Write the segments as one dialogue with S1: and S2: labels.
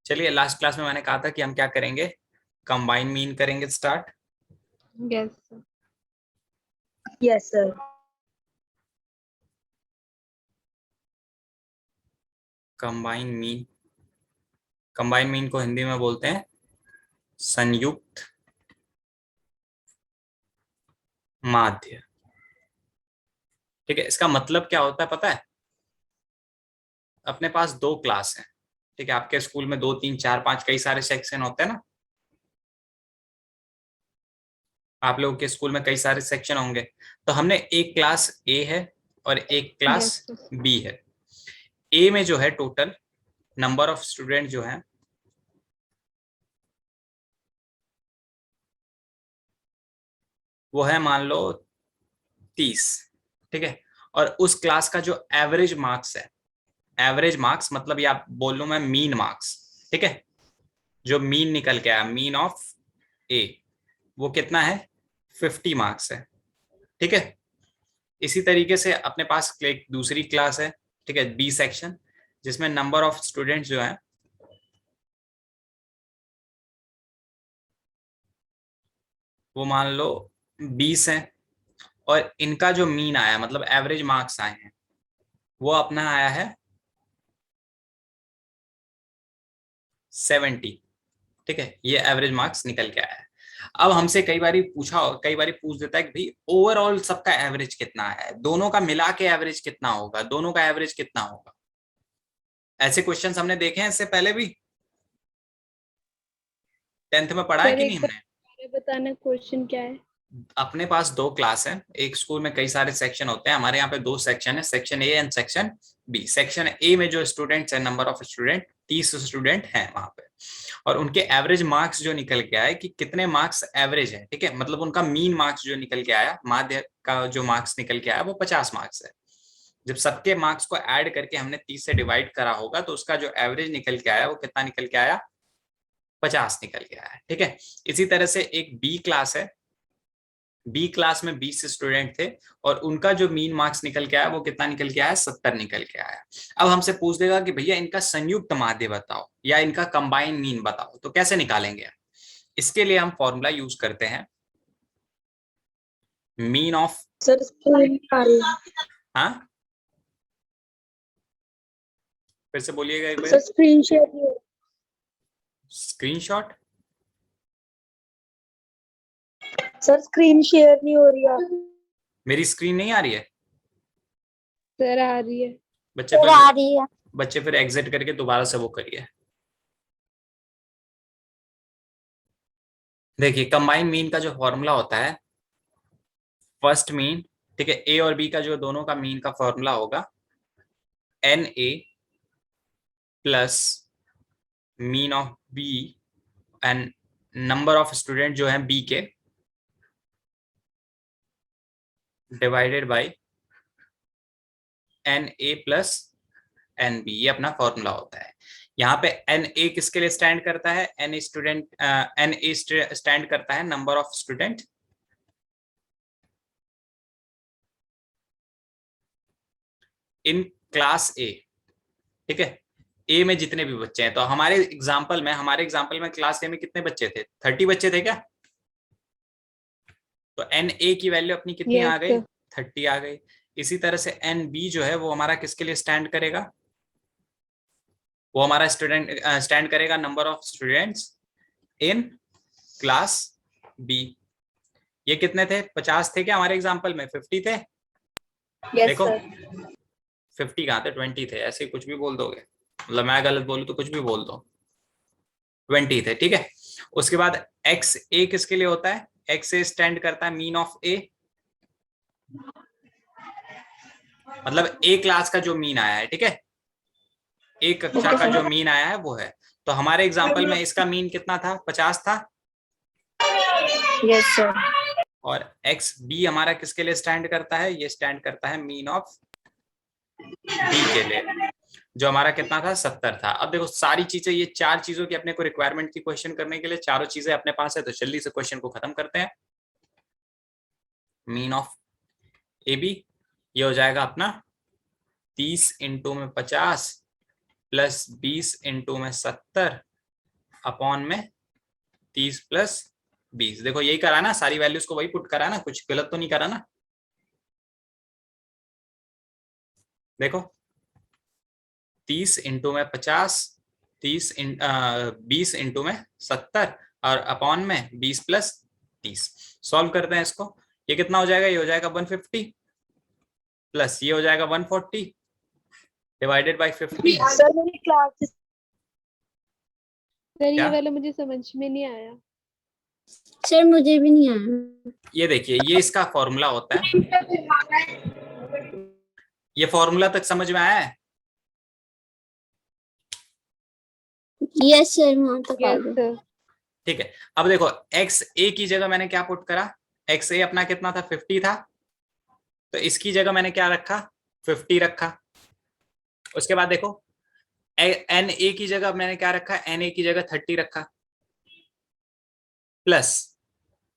S1: चलिए, last class में मैंने कहा था कि हम क्या करेंगे, कंबाइन मीन करेंगे start.
S2: Yes sir.
S3: Yes sir.
S1: Combine mean, combine mean को हिंदी में बोलते हैं संयुक्त माध्य। ठीक है, इसका मतलब क्या होता है पता है? अपने पास दो क्लास हैं, ठीक है, आपके स्कूल में 2 3 4 5 कई सारे सेक्शन होते हैं ना, आप लोगों के स्कूल में कई सारे सेक्शन होंगे। तो हमने एक क्लास ए है और एक क्लास
S2: यस सर।
S1: बी है। ए में जो है टोटल नंबर ऑफ स्टूडेंट जो है वो है मान लो 30। ठीक है, और उस क्लास का जो एवरेज मार्क्स है, एवरेज मार्क्स मतलब ये आप बोल लो मैं मीन मार्क्स, ठीक है, जो मीन निकल के आया, मीन ऑफ ए, वो कितना है? 50 मार्क्स है। ठीक है, इसी तरीके से अपने पास एक दूसरी क्लास है, ठीक है, बी सेक्शन, जिसमें नंबर ऑफ स्टूडेंट्स जो है वो मान लो 20 है, और इनका जो मीन आया मतलब एवरेज मार्क्स आए हैं वो अपना आया है 70। ठीक है, ये एवरेज मार्क्स निकल के आया है। अब हमसे कई बारी पूछ देता है कि भाई ओवरऑल सबका एवरेज कितना है, दोनों का मिला के एवरेज कितना होगा, दोनों का एवरेज कितना होगा। ऐसे क्वेश्चंस हमने देखे हैं इससे पहले भी, 10th में पढ़ा है
S2: सर
S1: कि
S2: एक
S1: नहीं
S2: बार
S1: हमने?
S2: बताना क्वेश्चन क्या है।
S1: अपने पास दो क्लास है, एक स्कूल में कई सारे सेक्शन होते हैं, हमारे यहाँ पे दो सेक्शन है, section A and section B. Section A में जो स्टूडेंट्स है, नंबर ऑफ स्टूडेंट 30 स्टूडेंट हैं वहां पे, और उनके एवरेज मार्क्स जो निकल के आए कि कितने मार्क्स एवरेज है, ठीक है, मतलब उनका मीन मार्क्स जो निकल के आया, माध्य का जो मार्क्स निकल के आया वो 50 मार्क्स है। जब सबके मार्क्स को ऐड करके हमने 30 से डिवाइड करा होगा तो उसका जो एवरेज निकल के आया वो कितना निकल के आया? 50 निकल के आया। ठीक है, इसी तरह से एक बी क्लास है, बी क्लास में 20 स्टूडेंट थे और उनका जो मीन मार्क्स निकल के आया वो कितना निकल के आया? 70 निकल के आया। अब हमसे पूछ देगा कि भैया इनका संयुक्त माध्य बताओ या इनका कंबाइन मीन बताओ, तो कैसे निकालेंगे? इसके लिए हम फॉर्मूला यूज करते हैं मीन ऑफ,
S3: सर स्क्रीन आ रही है।
S1: हाँ फिर से बोलिएगा एक
S3: सर
S1: बार।
S3: स्क्रीन शेयर नहीं हो
S1: स्क्रीनशॉट?
S3: सर स्क्रीन शेयर नहीं हो रही है।
S1: मेरी स्क्रीन नहीं आ रही है?
S2: सर आ रही है।
S1: बच्चे
S3: सर
S1: फिर
S3: आ रही है।
S1: बच्चे फिर एग्जिट करके दोबारा से वो करिए। देखिए, कंबाइन मीन का जो फॉर्मूला होता है, फर्स्ट मीन, ठीक है, ए और बी का जो दोनों का मीन का फॉर्मूला होगा N A plus mean of B and number of student जो है बी के divided by N A plus N B, ये अपना फॉर्मूला होता है। यहाँ पे एन ए किसके लिए स्टैंड करता है? N student, N A stand करता है number of student in class A. ठीक है, ए में जितने भी बच्चे हैं, तो हमारे एग्जाम्पल में क्लास ए में कितने बच्चे थे? 30 बच्चे थे क्या? तो एन ए की वैल्यू अपनी कितनी आ
S2: यस
S1: गई?
S2: सर।
S1: 30 आ गई। इसी तरह से एन बी जो है वो हमारा किसके लिए स्टैंड करेगा? वो हमारा स्टैंड करेगा number of students in class B. ये कितने थे? 50 थे क्या हमारे एग्जाम्पल में? 50 थे?
S3: यस
S1: देखो,
S3: सर।
S1: 50 कहाँ थे, 20 थे। ऐसे ही कुछ भी बोल दोगे, मतलब मैं गलत बोलूं तो कुछ भी बोल दो, 20 थे। ठीक है, उसके बाद एक्स ए किसके लिए होता है? एक्स ए स्टैंड करता है मीन ऑफ ए, मतलब ए क्लास का जो मीन आया है, ठीक है, एक कक्षा का जो मीन आया है वो है। तो हमारे एग्जाम्पल में इसका मीन कितना था? 50 था।
S3: Yes sir.
S1: और एक्स बी हमारा किसके लिए स्टैंड करता है? ये स्टैंड करता है मीन ऑफ बी के लिए, जो हमारा कितना था? 70 था। अब देखो सारी चीजें, ये चार चीजों की अपने को रिक्वायरमेंट थी क्वेश्चन करने के लिए, चारों चीजें अपने पास है, तो जल्दी से क्वेश्चन को खत्म करते हैं। मीन ऑफ ए बी ये हो जाएगा अपना 30 इंटू में 50 प्लस 20 इंटू में 70 अपॉन में 30 प्लस 20। देखो यही करा ना, सारी वैल्यूज को वही पुट करा ना, कुछ गलत तो नहीं करा ना। देखो 30 इंटू में 50, 20 इंटू में 70 और अपॉन में 20 प्लस 30। सॉल्व करते हैं इसको। ये कितना हो जाएगा, ये हो जाएगा 150 प्लस ये हो जाएगा 140 डिवाइडेड बाई 50।
S3: सर मेरी क्लास
S2: सर
S1: क्या?
S2: ये वाला मुझे समझ में नहीं आया।
S3: सर मुझे भी नहीं आया।
S1: ये देखिए, ये इसका फॉर्मूला होता है। ये फॉर्मूला तक समझ में आया है?
S3: यस सर, वहां तक आ
S2: यस
S3: गया।
S2: सर।
S1: ठीक है। अब देखो एक्स ए की जगह मैंने क्या पुट करा, एक्स ए अपना कितना था, 50 था, तो इसकी जगह मैंने क्या रखा, 50 रखा। उसके बाद देखो एन ए की जगह मैंने क्या रखा, एन ए की जगह 30 रखा, प्लस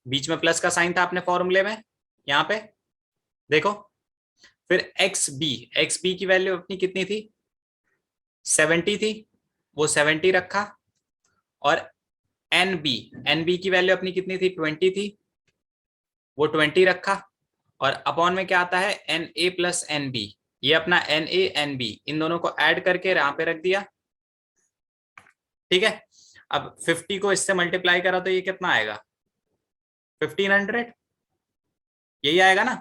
S1: बीच में प्लस का साइन था अपने फॉर्मूले में, यहां पे देखो। फिर एक्स बी की वैल्यू अपनी कितनी थी, 70 थी, वो 70 रखा। और एन बी की वैल्यू अपनी कितनी थी, 20 थी, वो 20 रखा। और अपॉन में क्या आता है, N A plus N B, ये अपना एन ए एन बी, इन दोनों को ऐड करके यहाँ पे रख दिया। ठीक है। अब 50 को इससे मल्टीप्लाई करा तो ये कितना आएगा, 1500, यही आएगा ना।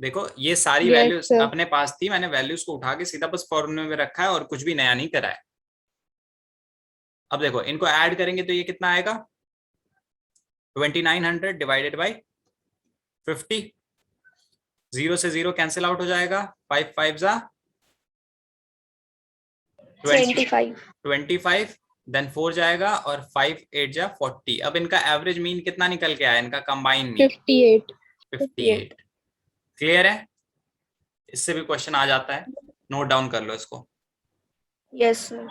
S1: देखो ये सारी
S2: यस
S1: वैल्यूज
S2: सर।
S1: अपने पास थी, मैंने वैल्यूज को उठा के सीधा बस फॉर्मूले में रखा है और कुछ भी नया नहीं करा है। अब देखो इनको ऐड करेंगे तो ये कितना आएगा, 2900 डिवाइडेड बाई 50। 0 से 0 कैंसिल आउट हो जाएगा, 5 5 जा 25, देन 4 जाएगा और 5 8 जा 40। अब इनका एवरेज मीन कितना निकल के आया, इनका कंबाइन मीन
S2: 58।
S1: 58। क्लियर है? इससे भी क्वेश्चन आ जाता है, नोट डाउन कर लो इसको।
S3: Yes sir.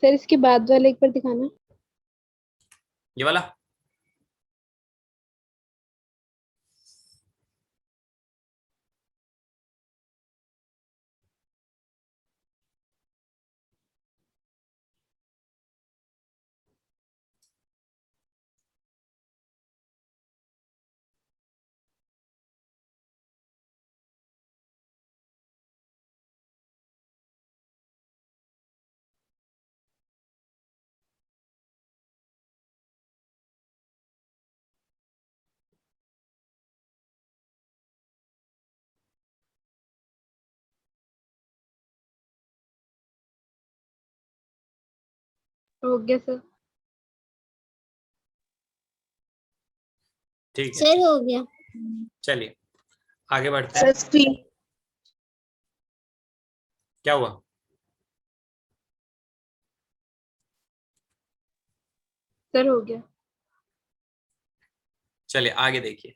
S2: सर इसके बाद वाला एक बार दिखाना।
S1: ये वाला
S2: हो गया सर।
S1: ठीक है।
S3: सर हो गया।
S1: चलिए आगे बढ़ते
S3: सर
S1: हैं।
S3: स्क्रीन
S1: क्या हुआ,
S2: सर हो गया।
S1: चलिए आगे देखिए।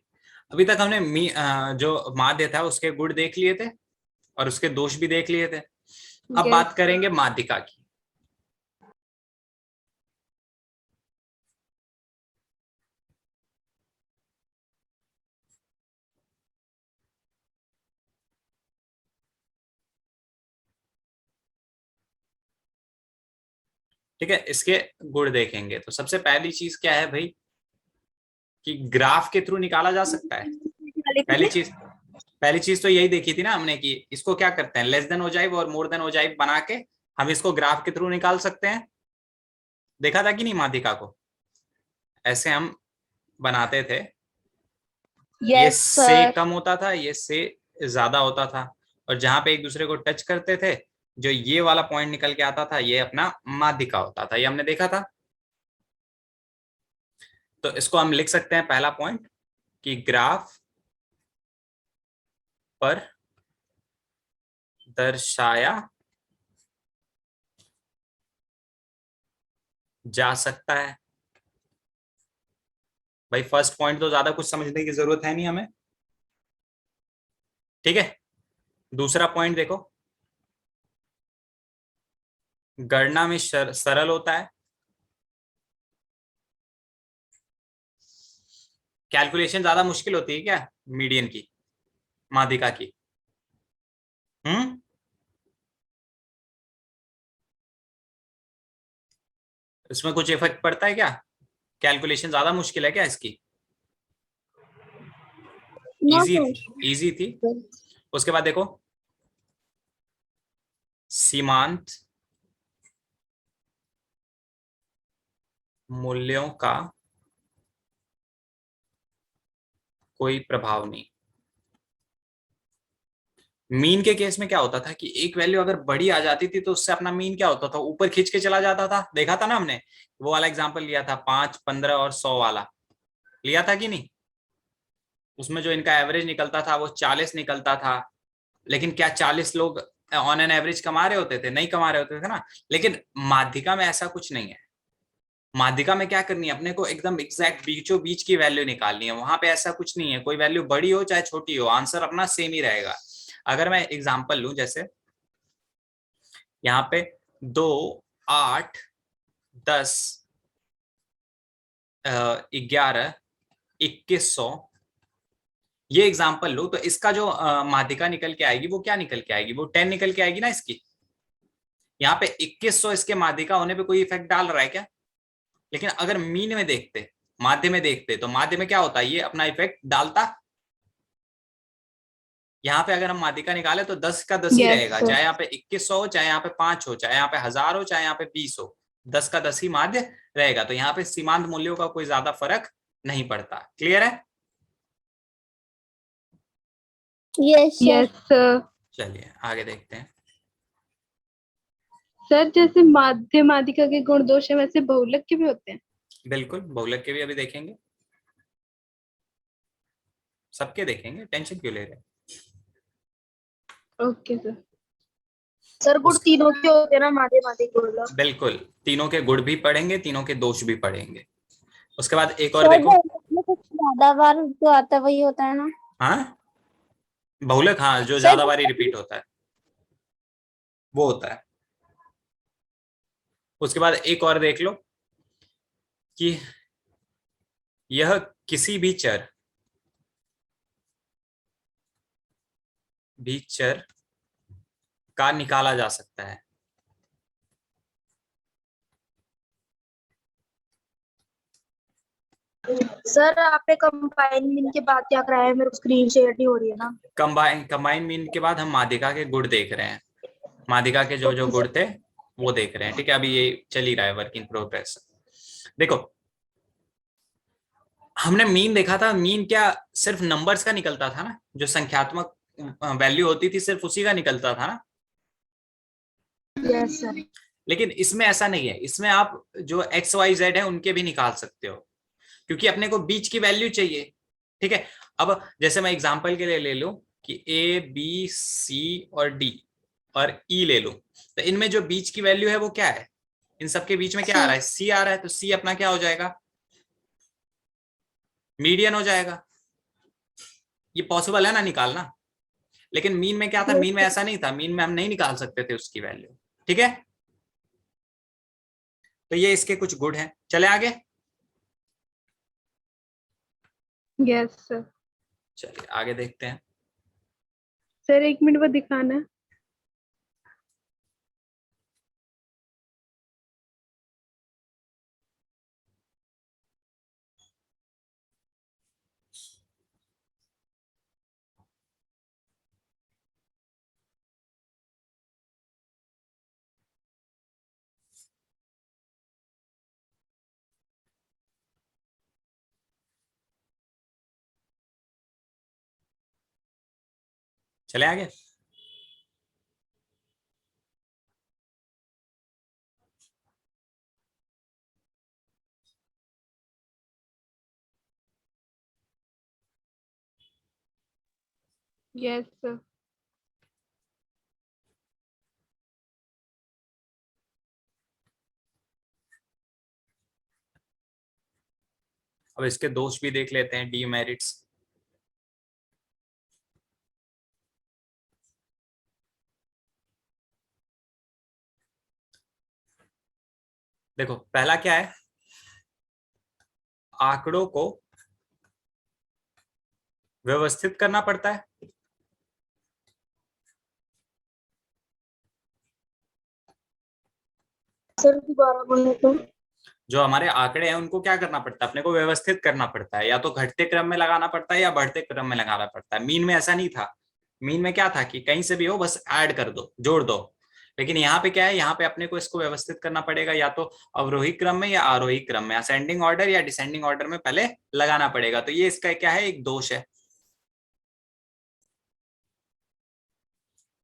S1: अभी तक हमने जो माध्य था उसके गुण देख लिए थे और उसके दोष भी देख लिए थे। अब बात
S2: यस।
S1: करेंगे माध्यिका की। ठीक है, इसके गुण देखेंगे तो सबसे पहली चीज क्या है भाई, कि ग्राफ के थ्रू निकाला जा सकता है। पहली चीज तो यही देखी थी ना हमने, कि इसको क्या करते हैं, लेस देन ओजाइव और मोर देन ओजाइव बना के हम इसको ग्राफ के थ्रू निकाल सकते हैं। देखा था कि नहीं माध्यिका को, ऐसे हम बनाते थे। ये
S3: यस
S1: से
S3: सर।
S1: कम होता था, ये से ज्यादा होता था, और जहां पे एक दूसरे को टच करते थे जो ये वाला पॉइंट निकल के आता था, ये अपना माध्यिका होता था, ये हमने देखा था। तो इसको हम लिख सकते हैं पहला पॉइंट, कि ग्राफ पर दर्शाया जा सकता है। भाई फर्स्ट पॉइंट तो ज्यादा कुछ समझने की जरूरत है नहीं हमें। ठीक है। दूसरा पॉइंट देखो, गणना में सरल होता है। कैलकुलेशन ज्यादा मुश्किल होती है क्या मीडियन की, माध्यिका की? इसमें कुछ इफेक्ट पड़ता है क्या? कैलकुलेशन ज्यादा मुश्किल है क्या इसकी?
S3: No
S1: easy,
S3: sir.
S1: इजी थी। उसके बाद देखो, सीमांत मूल्यों का कोई प्रभाव नहीं। मीन के केस में क्या होता था कि एक वैल्यू अगर बड़ी आ जाती थी तो उससे अपना मीन क्या होता था, ऊपर खींच के चला जाता था। देखा था ना हमने, वो वाला एग्जांपल लिया था 5, 15 और 100 वाला, लिया था कि नहीं? उसमें जो इनका एवरेज निकलता था वो 40 निकलता था। लेकिन क्या 40 लोग ऑन एन एवरेज कमा रहे होते थे? नहीं कमा रहे होते थे ना। लेकिन माध्यिका में ऐसा कुछ नहीं है। माध्यिका में क्या करनी है, अपने को एकदम एग्जैक्ट बीचों बीच की वैल्यू निकालनी है। वहां पे ऐसा कुछ नहीं है, कोई वैल्यू बड़ी हो चाहे छोटी हो, आंसर अपना सेम ही रहेगा। अगर मैं एग्जांपल लूं, जैसे यहाँ पे 2, 8, 10, 11, 2100, ये एग्जांपल लो, तो इसका जो माध्यिका निकल के आएगी वो क्या निकल के आएगी? वो 10 निकल के आएगी ना इसकी। यहाँ पे 2100 इसके माध्यिका होने पे कोई इफेक्ट डाल रहा है क्या? लेकिन अगर मीन में देखते, माध्य में देखते, तो माध्य में क्या होता है, ये अपना इफेक्ट डालता। यहाँ पे अगर हम माध्यिका निकाले तो 10 का 10 ही
S2: यस
S1: रहेगा,
S2: सर।
S1: चाहे यहाँ पे 2100 हो, चाहे यहाँ पे 5 हो, चाहे यहाँ पे 1000 हो, चाहे यहाँ पे 20 हो, 10 का 10 ही माध्य रहेगा। तो यहाँ पे सीमांत मूल्यों का कोई ज्यादा फर्क नहीं पड़ता। क्लियर है?
S3: Yes sir.
S2: Yes sir.
S1: चलिए आगे देखते हैं।
S2: सर जैसे माध्य माध्यिका के गुण दोष है, वैसे बहुलक के भी होते हैं?
S1: बिल्कुल, बहुलक के भी अभी देखेंगे, सबके देखेंगे, टेंशन क्यों ले रहे हैं।
S2: Okay sir.
S3: सर गुण तीनों के होते हैं ना, मादे मादे गुण।
S1: बिल्कुल, तीनों के गुण भी पढ़ेंगे, तीनों के दोष भी पढ़ेंगे। उसके बाद एक और
S3: सर
S1: देखो।
S3: वो कुछ ज्यादा बार जो आता है वही होता है ना?
S1: हाँ, बहुलक, हाँ, जो
S3: सर
S1: ज्यादा बारी रिपीट होता है वो होता है। उसके बाद एक और देख लो कि यह किसी भी चर का निकाला जा सकता है।
S3: सर आपने कंबाइन मीन के बाद क्या कराया है? मेरे को स्क्रीन शेयर नहीं हो रही है ना।
S1: कंबाइन मीन के बाद हम माध्यिका के गुण देख रहे हैं। माध्यिका के जो जो
S3: ओके
S1: गुण
S3: सर।
S1: थे वो देख रहे हैं। ठीक है, अभी ये चल ही रहा है, वर्क इन प्रोग्रेस। देखो, हमने मीन देखा था। मीन क्या सिर्फ नंबर्स का निकलता था ना, जो संख्यात्मक वैल्यू होती थी सिर्फ उसी का निकलता था ना।
S3: Yes sir.
S1: लेकिन इसमें ऐसा नहीं है, इसमें आप जो एक्स वाई जेड है उनके भी निकाल सकते हो, क्योंकि अपने को बीच की वैल्यू चाहिए। ठीक है, अब जैसे मैं एग्जांपल के लिए ले लूं कि ए बी सी और डी और ई ले लूं, तो इनमें जो बीच की वैल्यू है वो क्या है? इन सबके बीच में क्या आ रहा है? सी आ रहा है। तो सी अपना क्या हो जाएगा? मीडियन हो जाएगा। ये पॉसिबल है ना निकालना। लेकिन मीन में क्या था? मीन में ऐसा नहीं था, मीन में हम नहीं निकाल सकते थे उसकी वैल्यू। ठीक है, तो ये इसके कुछ गुण हैं। चले आगे।
S2: Yes sir.
S1: चलिए आगे देखते हैं।
S2: सर 1 मिनट बाद दिखाना।
S1: चले आगे।
S2: Yes sir.
S1: अब इसके दोष भी देख लेते हैं, डीमेरिट्स। देखो, पहला क्या है? आंकड़ों को व्यवस्थित करना पड़ता है।
S3: सर दोबारा बोले तो।
S1: जो हमारे आंकड़े हैं उनको क्या करना पड़ता है, अपने को व्यवस्थित करना पड़ता है, या तो घटते क्रम में लगाना पड़ता है या बढ़ते क्रम में लगाना पड़ता है। मीन में ऐसा नहीं था। मीन में क्या था कि कहीं से भी हो बस ऐड कर दो, जोड़ दो। लेकिन यहाँ पे क्या है, यहाँ पे अपने को इसको व्यवस्थित करना पड़ेगा, या तो अवरोही क्रम में या आरोही क्रम में, असेंडिंग ऑर्डर या डिसेंडिंग ऑर्डर में पहले लगाना पड़ेगा। तो ये इसका क्या है, एक दोष है।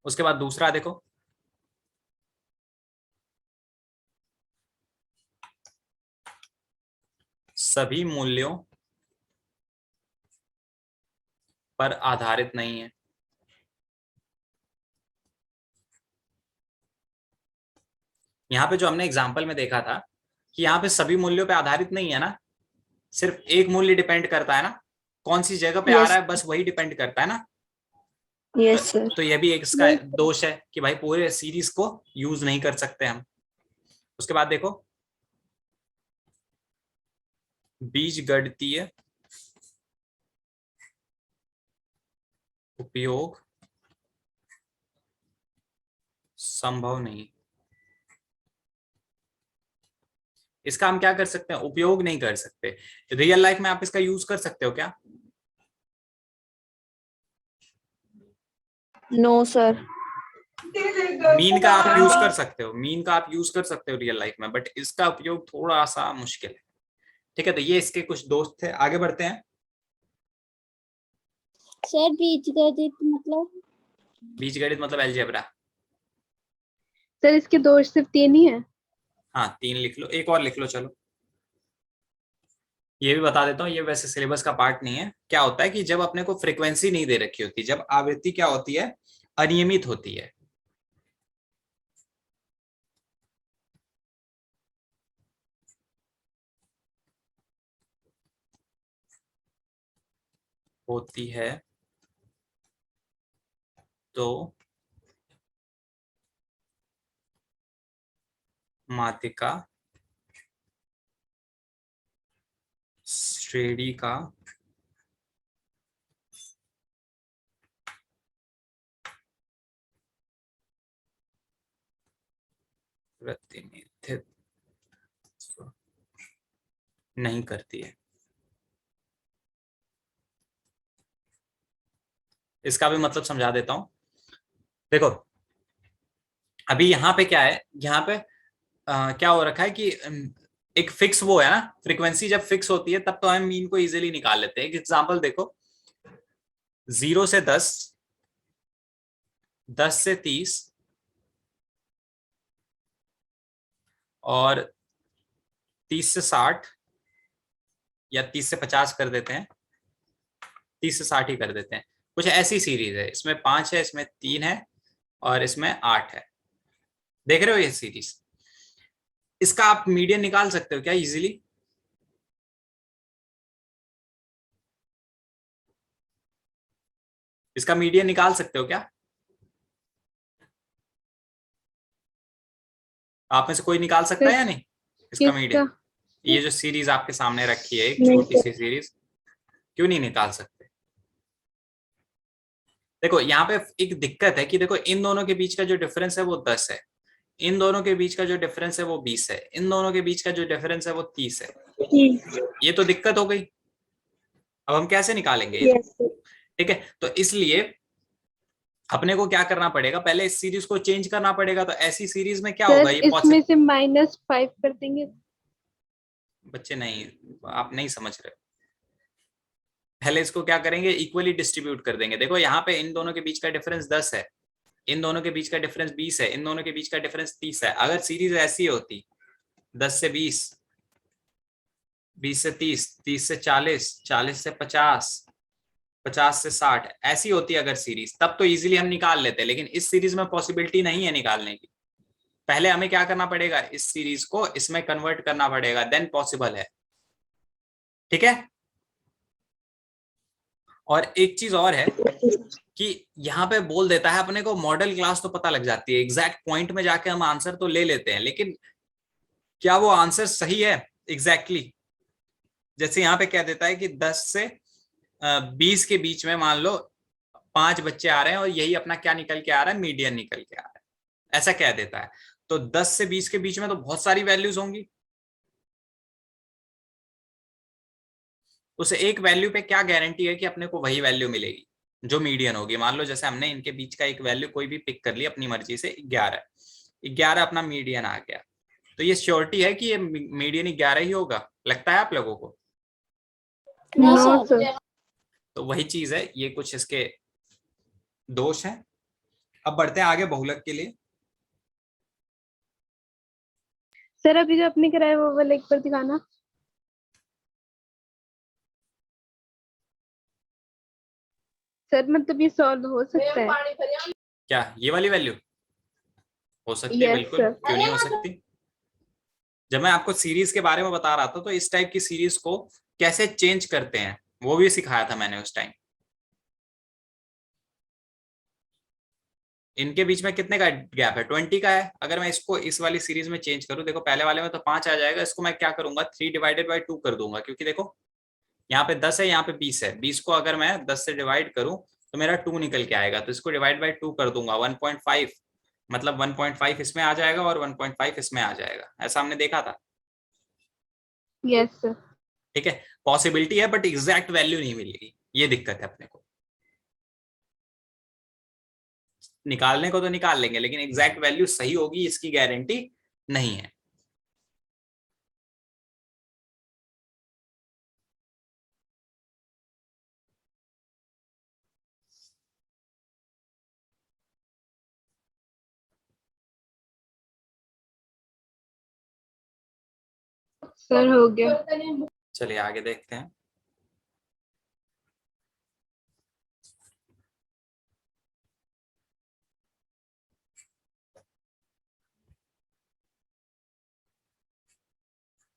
S1: उसके बाद दूसरा देखो, सभी मूल्यों पर आधारित नहीं है। यहाँ पे जो हमने एग्जाम्पल में देखा था कि यहाँ पे सभी मूल्यों पे आधारित नहीं है ना, सिर्फ एक मूल्य डिपेंड करता है ना, कौन सी जगह पे आ रहा है बस वही डिपेंड करता है ना।
S3: Yes sir.
S1: तो ये भी एक इसका दोष है कि भाई पूरे सीरीज को यूज नहीं कर सकते हम। उसके बाद देखो, बीजगणितीय उपयोग संभव नहीं। इसका हम क्या कर सकते हैं, उपयोग नहीं कर सकते। रियल लाइफ में आप इसका यूज कर सकते हो क्या?
S3: No sir.
S1: मीन का आप यूज कर सकते हो, मीन का आप यूज कर सकते हो रियल लाइफ में, बट इसका उपयोग थोड़ा सा मुश्किल है। ठीक है, तो ये इसके कुछ दोस्त थे। आगे बढ़ते हैं।
S3: सर बीजगणित मतलब?
S1: बीजगणित मतलब अलजेब्रा।
S2: सर इसके दोष सिर्फ 3 ही है?
S1: हाँ 3 लिख लो, एक और लिख लो चलो। ये भी बता देता हूँ, ये वैसे सिलेबस का पार्ट नहीं है। क्या होता है कि जब अपने को फ्रीक्वेंसी नहीं दे रखी होती, जब आवृत्ति क्या होती है, अनियमित होती है, तो मात्रिका श्रेणी का प्रतिनिधित्व नहीं करती है। इसका भी मतलब समझा देता हूं। देखो अभी यहाँ पे क्या है, यहाँ पे क्या हो रखा है कि एक फिक्स वो है ना, फ्रीक्वेंसी जब फिक्स होती है तब तो हम मीन को इजीली निकाल लेते हैं। एक एग्जांपल देखो, 0 से 10, 10 से 30 और 30 से 60, या 30 से 50 कर देते हैं, 30 से 60 ही कर देते हैं। कुछ ऐसी सीरीज है, इसमें 5 है, इसमें 3 है और इसमें 8 है। देख रहे हो ये सीरीज? इसका आप मीडियन निकाल सकते हो क्या इजीली? इसका मीडियन निकाल सकते हो क्या? आप में से कोई निकाल सकता है या नहीं इसका मीडियन? ये जो सीरीज आपके सामने रखी है, एक छोटी सी सीरीज, क्यों नहीं निकाल सकते? देखो यहाँ पे एक दिक्कत है कि देखो इन दोनों के बीच का जो डिफरेंस है वो 10 है, इन दोनों के बीच का जो डिफरेंस है वो 20 है, इन दोनों के बीच का जो डिफरेंस है वो 30 है। ये तो दिक्कत हो गई। अब हम कैसे निकालेंगे ये? ठीक है, तो इसलिए अपने को क्या करना पड़ेगा, पहले इस सीरीज को चेंज करना पड़ेगा। तो ऐसी सीरीज में क्या होगा, ये
S2: इसमें से -5 कर देंगे।
S1: बच्चे नहीं, आप नहीं समझ रहे। पहले इसको क्या करेंगे, इक्वली डिस्ट्रीब्यूट कर देंगे। देखो यहाँ पे इन दोनों के बीच का डिफरेंस 10 है, इन दोनों के बीच का डिफरेंस 20 है, इन दोनों के बीच का डिफरेंस 30 है। अगर सीरीज ऐसी होती 10 से 20, 20 से 30, 30 से 40, 40 से 50, 50 से 60 ऐसी होती अगर सीरीज, तब तो इजीली हम निकाल लेते। लेकिन इस सीरीज में पॉसिबिलिटी नहीं है निकालने की। पहले हमें क्या करना पड़ेगा, इस सीरीज को इसमें कन्वर्ट करना पड़ेगा, देन पॉसिबल है। ठीक है। और एक चीज और है कि यहाँ पे बोल देता है अपने को मॉडल क्लास, तो पता लग जाती है, एग्जैक्ट पॉइंट में जाके हम आंसर तो ले लेते हैं, लेकिन क्या वो आंसर सही है एग्जैक्टली जैसे यहाँ पे कह देता है कि 10 से 20 के बीच में मान लो 5 बच्चे आ रहे हैं और यही अपना क्या निकल के आ रहा है, मीडियन निकल के आ रहा है, ऐसा कह देता है। तो 10 से 20 के बीच में तो बहुत सारी वैल्यूज होंगी। उसे एक वैल्यू पे क्या गारंटी है कि अपने को वही वैल्यू मिलेगी जो मीडियन होगी। मान लो जैसे हमने इनके बीच का एक वैल्यू कोई भी पिक कर ली अपनी मर्जी से, 11, 11 अपना मीडियन आ गया, तो ये श्योरिटी है कि ये मीडियन 11 ही होगा, लगता है आप लोगों को?
S2: No sir.
S1: तो वही चीज है, ये कुछ इसके दोष हैं। अब बढ़ते हैं आगे बहुलक के लिए।
S2: सर अभी जो आपने कराया वो वाला एक बार दिखाना। सर मतलब ये सॉल्व हो सकता है?
S1: क्या ये वाली वैल्यू हो सकती है?
S2: यस
S1: बिल्कुल,
S2: सर।
S1: क्यों नहीं हो सकती। जब मैं आपको सीरीज के बारे में बता रहा था तो इस टाइप की सीरीज को कैसे चेंज करते हैं वो भी सिखाया था मैंने उस टाइम। इनके बीच में कितने का गैप है? 20 का है। अगर मैं इसको इस वाली सीरीज में चेंज करूं, देखो पहले वाले में तो 5 आ जाएगा, इसको मैं क्या करूंगा 3/2 कर दूंगा, क्योंकि देखो यहाँ पे 10 है, यहाँ पे 20 है। 20 को अगर मैं 10 से डिवाइड करूं तो मेरा 2 निकल के आएगा, तो इसको डिवाइड/2 कर दूंगा। 1.5 मतलब 1.5 इसमें आ जाएगा और 1.5 इसमें आ जाएगा। ऐसा हमने देखा था।
S2: Yes sir.
S1: ठीक है, पॉसिबिलिटी है बट एग्जैक्ट वैल्यू नहीं मिलेगी, ये दिक्कत है। अपने को निकालने को तो निकाल लेंगे लेकिन एग्जैक्ट वैल्यू सही होगी इसकी गारंटी नहीं है।
S2: सर हो गया।
S1: चलिए आगे देखते हैं।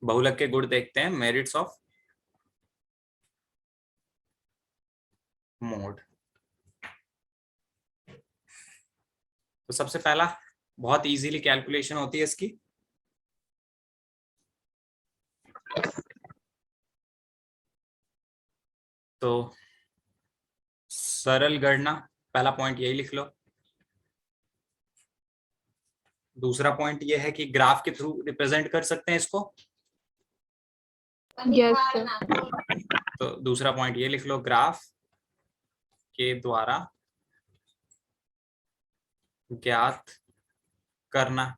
S1: बहुलक के गुण देखते हैं, मेरिट्स ऑफ मोड। तो सबसे पहला, बहुत इजीली कैलकुलेशन होती है इसकी। तो सरल गणना, पहला पॉइंट यही लिख लो। दूसरा पॉइंट ये है कि ग्राफ के थ्रू रिप्रेजेंट कर सकते हैं इसको।
S2: Yes sir.
S1: तो दूसरा पॉइंट ये लिख लो, ग्राफ के द्वारा ज्ञात करना।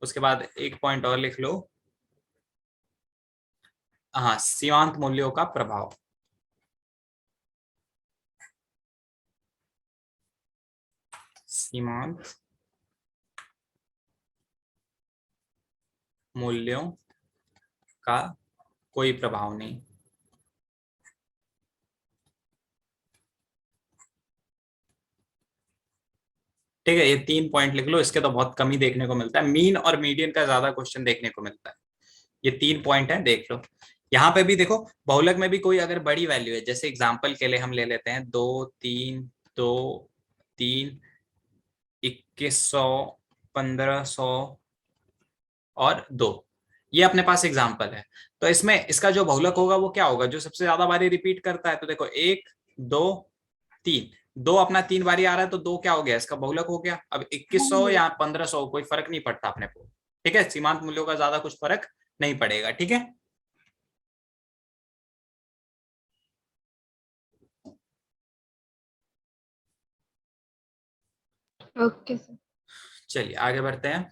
S1: उसके बाद एक पॉइंट और लिख लो, हाँ, सीमांत मूल्यों का प्रभाव। सीमांत मूल्यों का कोई प्रभाव नहीं। ठीक है, ये 3 पॉइंट लिख लो। इसके तो बहुत कम ही देखने को मिलता है, मीन और मीडियन का ज्यादा क्वेश्चन देखने को मिलता है। ये 3 पॉइंट है, देख लो। यहाँ पे भी देखो, बहुलक में भी कोई अगर बड़ी वैल्यू है, जैसे एग्जांपल के लिए हम ले लेते हैं 2 3 2 3 2100 1500 और 2, ये अपने पास एग्जांपल है। तो इसमें इसका जो बहुलक होगा वो क्या होगा, जो सबसे ज्यादा बारी रिपीट करता है। तो देखो 1 2 3, 2 अपना 3 बारी आ रहा है तो 2 क्या हो गया, इसका बहुलक हो गया। अब 2100 या 1500 कोई फर्क नहीं पड़ता अपने को। ठीक है, सीमांत मूल्यों का ज्यादा कुछ फर्क नहीं पड़ेगा। ठीक है,
S2: ओके सर।
S1: चलिए आगे बढ़ते हैं।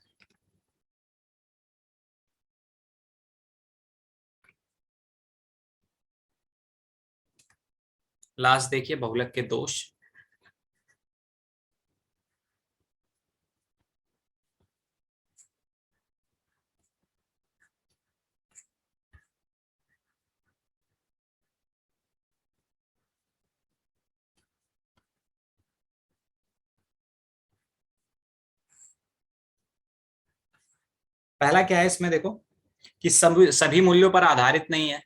S1: लास्ट देखिए, बहुलक के दोष। पहला क्या है इसमें, देखो कि सभी मूल्यों पर आधारित नहीं है।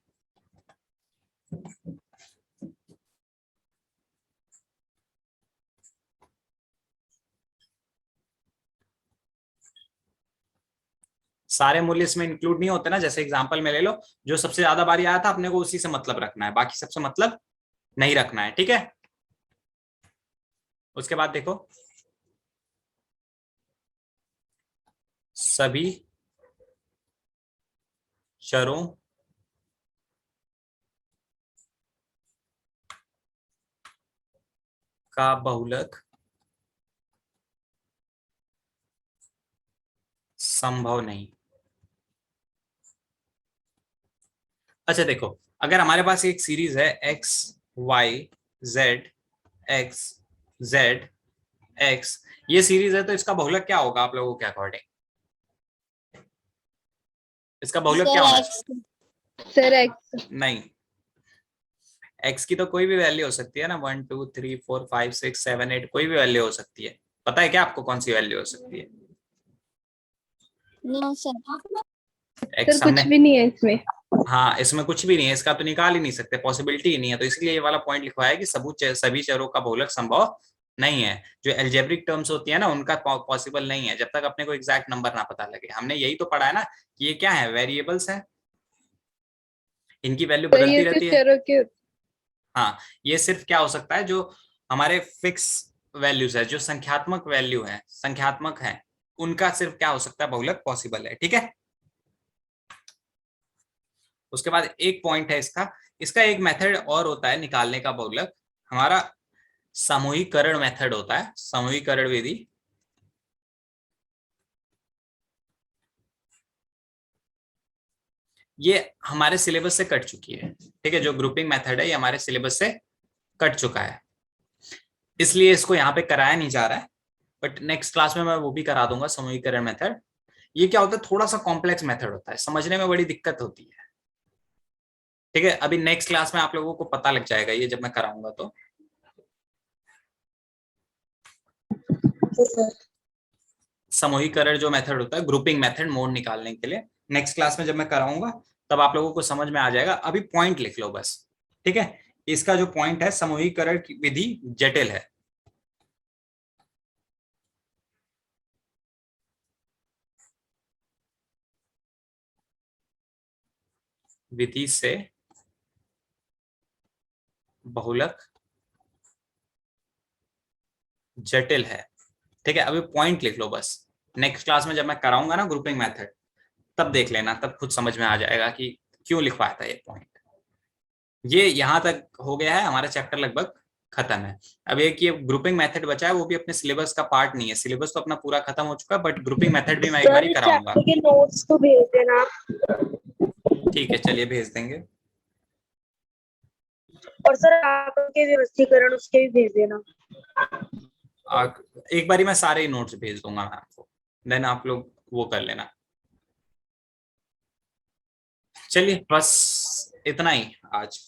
S1: सारे मूल्य इसमें इंक्लूड नहीं होते ना। जैसे एग्जांपल में ले लो, जो सबसे ज्यादा बारी आया था अपने को उसी से मतलब रखना है, बाकी सबसे मतलब नहीं रखना है। ठीक है, उसके बाद देखो सभी चरों का बहुलक संभव नहीं। अच्छा देखो, अगर हमारे पास एक सीरीज है x y z x z x, ये सीरीज है, तो इसका बहुलक क्या होगा आप लोगों के अकॉर्डिंग? इसका बहुलक क्या होना चाहिए?
S2: Sir x.
S1: नहीं, x की तो कोई भी वैल्यू हो सकती है ना, 1 2 3 4 5 6 7 8, कोई भी वैल्यू हो सकती है। पता है क्या आपको कौन सी वैल्यू हो सकती है?
S3: No sir.
S1: x
S2: सर
S1: हमने,
S2: कुछ भी नहीं है इसमें।
S1: हाँ इसमें कुछ भी नहीं है, इसका तो निकाल ही नहीं सकते, पॉसिबिलिटी ही नहीं है, तो इसलिए ये वाला पॉइंट लिखवाया है कि सभी चरों का बहुलक संभव नहीं है। जो एल्जेब्रिक टर्म्स होती है ना, उनका पॉसिबल नहीं है जब तक अपने को एग्जैक्ट नंबर ना पता लगे। हमने यही तो पढ़ा है ना कि ये क्या है, वेरिएबल्स है, इनकी वैल्यू
S2: सर ये
S1: बदलती
S2: सिर्फ
S1: रहती है।
S2: चरों के।
S1: हाँ, ये सिर्फ क्या हो सकता है, जो हमारे फिक्स वैल्यूज है, जो संख्यात्मक वैल्यू है, संख्यात्मक है, उनका सिर्फ क्या हो सकता है, बहुलक पॉसिबल है। ठीक है, उसके बाद एक पॉइंट है इसका, इसका एक मेथड और होता है निकालने का बहुलक, हमारा समूहीकरण मेथड होता है, समूहीकरण विधि। ये हमारे सिलेबस से कट चुकी है। ठीक है, जो ग्रुपिंग मेथड है ये हमारे सिलेबस से कट चुका है, इसलिए इसको यहाँ पे कराया नहीं जा रहा है, बट नेक्स्ट क्लास में मैं वो भी करा दूंगा, समूहीकरण मेथड। ये क्या होता है, थोड़ा सा कॉम्प्लेक्स मेथड होता है, समझने में बड़ी दिक्कत होती है। ठीक है, अभी नेक्स्ट क्लास में आप लोगों को पता लग जाएगा ये जब मैं कराऊंगा तो। समूहीकरण जो मेथड होता है, ग्रुपिंग मेथड, मोड निकालने के लिए, नेक्स्ट क्लास में जब मैं कराऊंगा तब आप लोगों को समझ में आ जाएगा। अभी पॉइंट लिख लो बस। ठीक है, इसका जो पॉइंट है, समूहीकरण की विधि जटिल है। विधि से बहुलक जटिल है। ठीक है, अभी पॉइंट लिख लो बस, नेक्स्ट क्लास में जब मैं कराऊंगा ना ग्रुपिंग मेथड, तब देख लेना, तब खुद समझ में आ जाएगा कि क्यों लिखवाया था ये पॉइंट। ये यहां तक हो गया है, हमारा चैप्टर लगभग खत्म है। अब एक ये ग्रुपिंग मेथड बचा है, वो भी अपने सिलेबस का पार्ट नहीं है, सिलेबस तो अपना पूरा खत्म हो चुका है, बट ग्रुपिंग मेथड भी मैं एक बार ही कराऊंगा।
S3: चैप्टर के नोट्स तो भेज देना आप।
S1: ठीक है, चलिए भेज देंगे।
S3: और सर आपके व्यवस्थीकरण उसके भी भेज देना।
S1: एक बारी मैं सारे ही नोट्स भेज दूंगा मैम को, देन आप लोग वो कर लेना। चलिए बस इतना ही आज।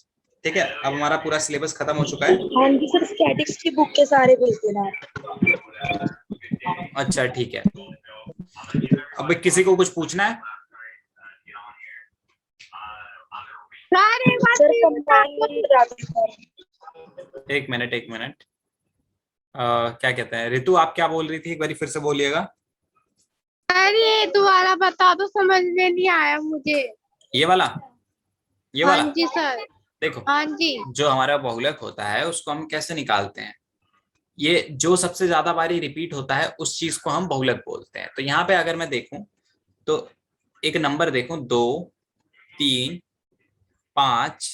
S1: ठीक है, अब हमारा पूरा सिलेबस खत्म हो चुका है।
S3: हाँ जी सर, स्टैटिक्स की बुक के सारे भेज देना आप।
S1: अच्छा ठीक है, अब किसी को कुछ पूछना है?
S3: सर कंबाइन,
S1: एक मिनट एक मिनट, क्या कहते हैं, रितु आप क्या बोल रही थी, एक बारी फिर से बोलिएगा।
S2: अरे दोबारा बता दो, समझ में नहीं आया मुझे।
S1: ये वाला, ये
S2: हाँ
S1: वाला
S2: जी सर।
S1: देखो,
S2: हाँ जी।
S1: जो हमारा बहुलक होता है उसको हम कैसे निकालते हैं, ये जो सबसे ज्यादा बारी रिपीट होता है उस चीज को हम बहुलक बोलते हैं। तो यहाँ पे अगर मैं देखूं तो एक नंबर देखूं, 2 3 5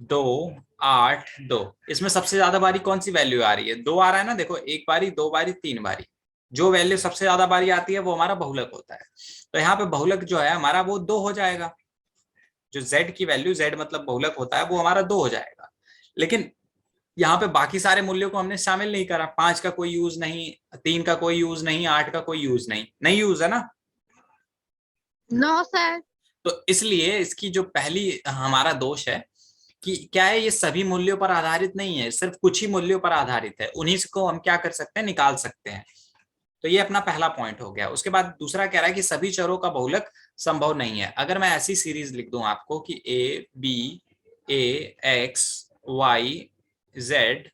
S1: 2 8 2, इसमें सबसे ज्यादा बारी कौन सी वैल्यू आ रही है? 2 आ रहा है ना, देखो, एक बारी, 2 बारी, 3 बारी, जो वैल्यू सबसे ज्यादा बारी आती है वो हमारा बहुलक होता है। तो यहाँ पे बहुलक जो है हमारा वो 2 हो जाएगा, जो z की वैल्यू, z मतलब बहुलक होता है, वो हमारा 2 हो जाएगा। लेकिन यहाँ पे बाकी सारे मूल्यों को हमने शामिल नहीं करा, 5 का कोई यूज नहीं, 3 का कोई यूज नहीं, 8 का कोई यूज नहीं, नहीं यूज है ना।
S2: No sir.
S1: तो इसलिए इसकी जो पहली हमारा दोष है कि क्या है, ये सभी मूल्यों पर आधारित नहीं है, सिर्फ कुछ ही मूल्यों पर आधारित है, उन्हीं को हम क्या कर सकते हैं, निकाल सकते हैं। तो ये अपना पहला पॉइंट हो गया। उसके बाद दूसरा कह रहा है कि सभी चरों का बहुलक संभव नहीं है। अगर मैं ऐसी सीरीज लिख दूं आपको कि A B A X Y Z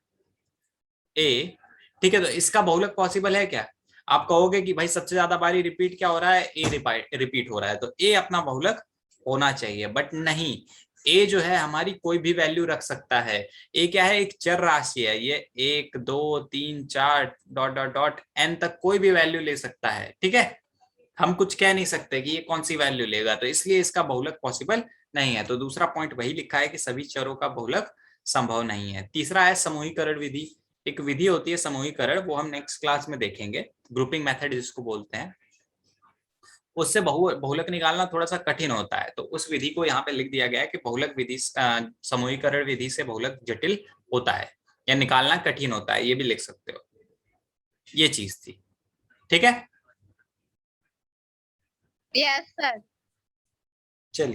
S1: A, ठीक है, तो इसका बहुलक पॉसिबल है क्या? आप कहोगे कि भाई सबसे ज्यादा बारी रिपीट क्या हो रहा है, ए रिपीट हो रहा है, तो ए अपना बहुलक होना चाहिए, बट नहीं। ए जो है हमारी कोई भी वैल्यू रख सकता है। ए क्या है, एक चर राशि है, ये 1 2 3 4 डॉट डॉट डॉट एन तक कोई भी वैल्यू ले सकता है। ठीक है, हम कुछ कह नहीं सकते कि ये कौन सी वैल्यू लेगा, तो इसलिए इसका बहुलक पॉसिबल नहीं है। तो दूसरा पॉइंट वही लिखा है कि सभी चरों का बहुलक संभव नहीं है। तीसरा है समूहीकरण विधि। एक विधि होती है समूहीकरण, वो हम नेक्स्ट क्लास में देखेंगे, ग्रुपिंग मेथड जिसको बोलते हैं। उससे बहुलक निकालना थोड़ा सा कठिन होता है, तो उस विधि को यहाँ पे लिख दिया गया है कि बहुलक विधि समूहीकरण विधि से बहुलक जटिल होता है या निकालना कठिन होता है, ये भी लिख सकते हो। ये चीज थी, ठीक है।
S2: Yes sir.
S1: चलिए।